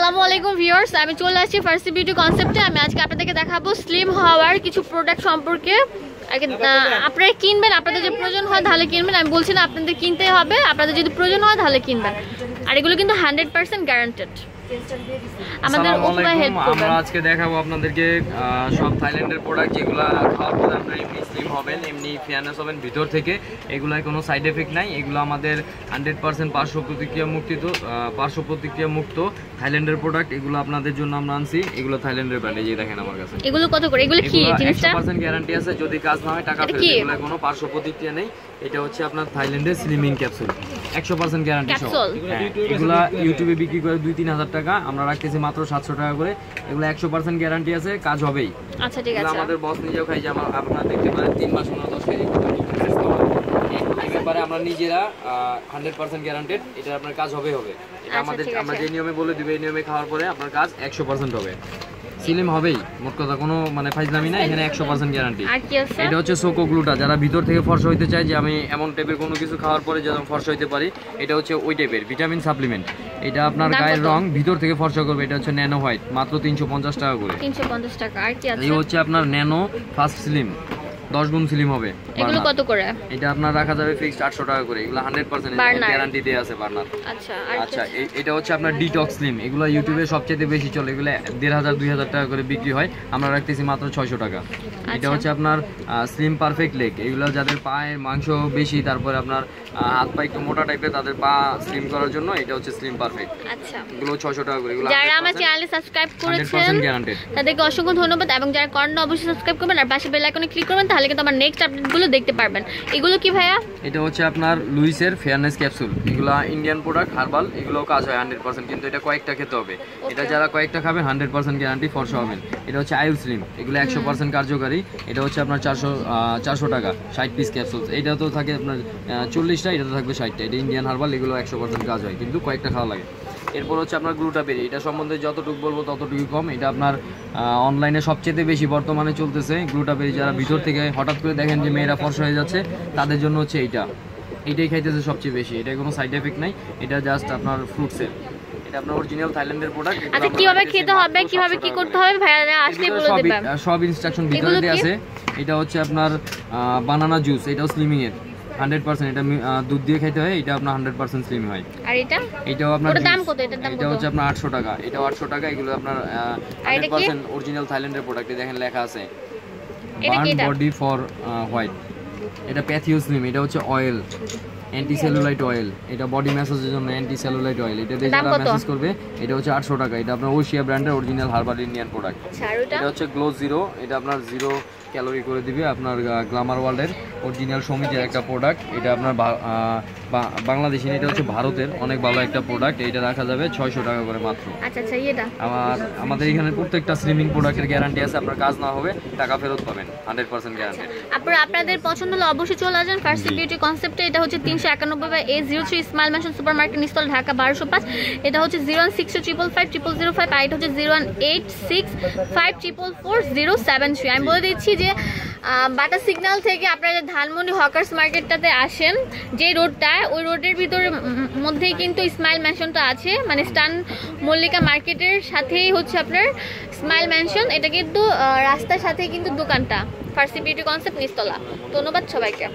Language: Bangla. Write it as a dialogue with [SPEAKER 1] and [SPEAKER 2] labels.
[SPEAKER 1] আসসালামু আলাইকুম ভিউয়ার্স, আমি চলে আসছি ফার্সি বিউটি কনসেপ্টে। আমি আজকে আপনাদেরকে দেখাবো স্লিম হওয়ার কিছু প্রোডাক্ট সম্পর্কে। আপনারা কিনবেন, আপনাদের যে প্রয়োজন হয় তাহলে কিনবেন। আমি বলছি না আপনাদের কিনতে হবে, আপনাদের যদি প্রয়োজন হয় তাহলে কিনবেন। আর এগুলো কিন্তু 100% গ্যারান্টেড। আমাদের উপায় হেল্প করবে।
[SPEAKER 2] আমরা আজকে দেখাবো আপনাদেরকে সব থাইল্যান্ডের প্রোডাক্ট, যেগুলো খাওয়ার পরে আপনারা এমনি স্লিম হবেন, এমনি ফেয়ারনেস হবেন ভিতর থেকে। এগুলায় কোনো সাইড এফেক্ট নাই। এগুলো আমাদের 100% পার্শ্ব প্রতিক্রিয়া মুক্ত থাইল্যান্ডের প্রোডাক্ট। এগুলো আপনাদের জন্য আমরা আনছি। এগুলো থাইল্যান্ডের ব্র্যান্ড। এই যে দেখেন আমার কাছে
[SPEAKER 1] এগুলো কত করে? এগুলো কি জিনিসটা?
[SPEAKER 2] 100% গ্যারান্টি আছে, যদি কাজ না হয় টাকা ফেরত। এগুলো কোনো পার্শ্ব প্রতিক্রিয়া নেই। এটা হচ্ছে আপনার থাইল্যান্ডের স্লিমিং ক্যাপসুল, 100% গ্যারান্টি সহ। এগুলা ইউটিউবে বিক্রি করে 2-3 হাজার টাকা, আমরা রাখতেছি মাত্র 700 টাকা করে। এগুলো 100% গ্যারান্টি আছে, কাজ হবেই।
[SPEAKER 1] আচ্ছা ঠিক আছে।
[SPEAKER 2] আমাদের বস নিজেও খাই, যে আপনারা দেখতে পারেন 3 মাস 10 কেজি এই ব্যাপারে আমরা নিজেরা 100% গ্যারান্টেড। এটা আপনার কাজ হবে। এটা আমাদের, আমরা যে নিয়মে বলে দিব এই নিয়মে খাওয়ার পরে আপনার কাজ 100% হবে, স্লিম হবেই। মোট কথা কোনো ফাইজলামি না, এখানে 100% গ্যারান্টি। এটা হচ্ছে সোকো গ্লুটা, যারা ভিতর থেকে ফর্সা হইতে চায়, যে আমি এমন টাইপের কোনো কিছু খাওয়ার পরে যেন ফর্সা হইতে পারি, এটা হচ্ছে ওই টাইপের ভিটামিন সাপ্লিমেন্ট। এটা আপনার গায়ের রং ভিতর থেকে ফর্সা করবে। এটা হচ্ছে ন্যানো হোয়াইট, মাত্র 350 টাকা করে।
[SPEAKER 1] 350 টাকা। আর কি আছে?
[SPEAKER 2] এই হচ্ছে আপনার ন্যানো ফাস্ট স্লিম, 10 গুণ স্লিম হবে।
[SPEAKER 1] এগুলো কত করে?
[SPEAKER 2] এটা আপনার রাখা যাবে ফিক্সড 800 টাকা করে। এগুলো 100% গ্যারান্টি দেয়া আছে বার্নার। আচ্ছা এটা হচ্ছে আপনার ডিটক্স স্লিম। এগুলো ইউটিউবে সবচেয়ে বেশি চলে। এগুলো 1500-2000 টাকা করে বিক্রি হয়, আমরা রাখতেছি মাত্র 600 টাকা। এটা হচ্ছে আপনার স্লিম পারফেক্ট লেগ। এগুলো যাদের পায়ের মাংস বেশি, তারপরে আপনার হাত পা একটু মোটা টাইপের, তাদের পা স্লিম করার জন্য এটা হচ্ছে স্লিম পারফেক্ট।
[SPEAKER 1] আচ্ছা,
[SPEAKER 2] এগুলো 600 টাকা করে। এগুলো
[SPEAKER 1] যারা আমার চ্যানেলে সাবস্ক্রাইব করেছেন তাদেরকে অসংখ্য ধন্যবাদ, এবং যারা করেন না অবশ্যই সাবস্ক্রাইব করবেন আর পাশে বেল আইকনে ক্লিক করবেন, তাহলে কিন্তু আমার নেক্সট আপডেটগুলো দেখতে পারবেন। এগুলো কি ভাইয়া?
[SPEAKER 2] এটা হচ্ছে আপনার লুইসের ফেয়ারনেস ক্যাপসুল। এগুলো ইন্ডিয়ান প্রোডাক্ট, হার্বাল। এগুলো কাজ হয় 100%, কিন্তু এটা কয়েকটা খেতে হবে। এটা যারা কয়েকটা খাবেন 100% গ্যারান্টি, ফর্সা হবেন। এটা হচ্ছে আয়ুর স্লিম। এগুলো 100% কার্যকারী। এটা হচ্ছে আপনার 400 টাকা, 60 পিস ক্যাপসুল। এটা তো থাকে আপনার 40টা, এটা তো থাকবে 60টা। এটা ইন্ডিয়ান হার্বাল। এগুলো 100% কাজ হয়, কিন্তু কয়েকটা খাওয়া লাগে। এরপর হচ্ছে আপনার গ্লুটাবেরি। এটা সম্বন্ধে যতটুকু বলবো ততটুকু কম। এটা আপনার অনলাইনে সবচেয়ে বেশি বর্তমানে চলতেছে গ্লুটাবেরি। যারা ভিতর থেকে হঠাৎ করে দেখেন যে মেয়েরা ফর্সা হয়ে যাচ্ছে, তাদের জন্য হচ্ছে এইটাই খাইতেছে সবচেয়ে বেশি। এটা কোনো সাইড এফেক্ট নাই, এটা জাস্ট আপনার ফ্রুটসের। এটা আপনার অরিজিনাল থাইল্যান্ডের প্রোডাক্ট।
[SPEAKER 1] আচ্ছা, কিভাবে খেতে হবে, কিভাবে কি করতে হবে ভাইয়া আসলে বলে দিবেন।
[SPEAKER 2] সব ইনস্ট্রাকশন ভিতরে আছে। এটা হচ্ছে আপনার বানানা জুস। এটাও স্লিমিং এর 100%। এটা দুধ দিয়ে খেতে হয়। এটা আপনার 100% স্লিম হয়। আর এটাও আপনার
[SPEAKER 1] দাম কত? এটার দাম কত?
[SPEAKER 2] এটা হচ্ছে আপনার 800 টাকা। এটাও 800 টাকা। এগুলো আপনার 100% অরিজিনাল থাইল্যান্ডের প্রোডাক্ট। দেখেন লেখা আছে বার্ন বডি ফর হোয়াইট। এটা প্যাথিও স্লিম। এটা হচ্ছে অয়েল, অ্যান্টি সেলুলাইট অয়েল। এটা বডি ম্যাসাজের জন্য অ্যান্টি সেলুলাইট অয়েল। এটা দিয়ে যারা ম্যাসাজ করবে, এটা হচ্ছে 800 টাকা। এটা আপনার ওশিয়া ব্র্যান্ডের অরিজিনাল হার্বাল ইন্ডিয়ান প্রোডাক্ট। এটা হচ্ছে গ্লো জিরো। এটা আপনার 0 ক্যালোরি করে দিবে। আপনার গ্ল্যামার ওয়ার্ল্ডের অরিজিনাল সমিতির একটা প্রোডাক্ট। এটা আপনার বাংলাদেশি, এটা হচ্ছে ভারতের অনেক ভালো একটা প্রোডাক্ট। এটা রাখা যাবে 600 টাকা করে মাত্র।
[SPEAKER 1] আচ্ছা, এটা
[SPEAKER 2] আমাদের এখানে প্রত্যেকটা স্লিমিং প্রোডাক্টের গ্যারান্টি আছে। আপনার কাজ না হবে টাকা ফেরত পাবেন, 100% গ্যারান্টি।
[SPEAKER 1] আপনাদের পছন্দ হলে অবশ্যই চলে আসবেন ফার্সি বিউটি কনসেপ্টে। এটা হচ্ছে 391/A03 smile mansion super market, নিস্তল, ঢাকা 1205। এটা হচ্ছে 016255005। আর এটা হচ্ছে 01865444073। আমি বলে দিচ্ছি যে বাটা সিগন্যাল থেকে আপনারা ধানমন্ডি হকার্স মার্কেটটাতে আসেন, যে রোডটা, ওই রোডের ভিতরে মধ্যেই কিন্তু স্মাইল ম্যানশনটা আছে। মানে স্টান মল্লিকা মার্কেটের সাথেই হচ্ছে আপনার স্মাইল ম্যানশন। এটা কিন্তু রাস্তার সাথেই কিন্তু দোকানটা, ফার্সি বিউটি কনসেপ্ট, নিস্তলা। ধন্যবাদ সবাইকে।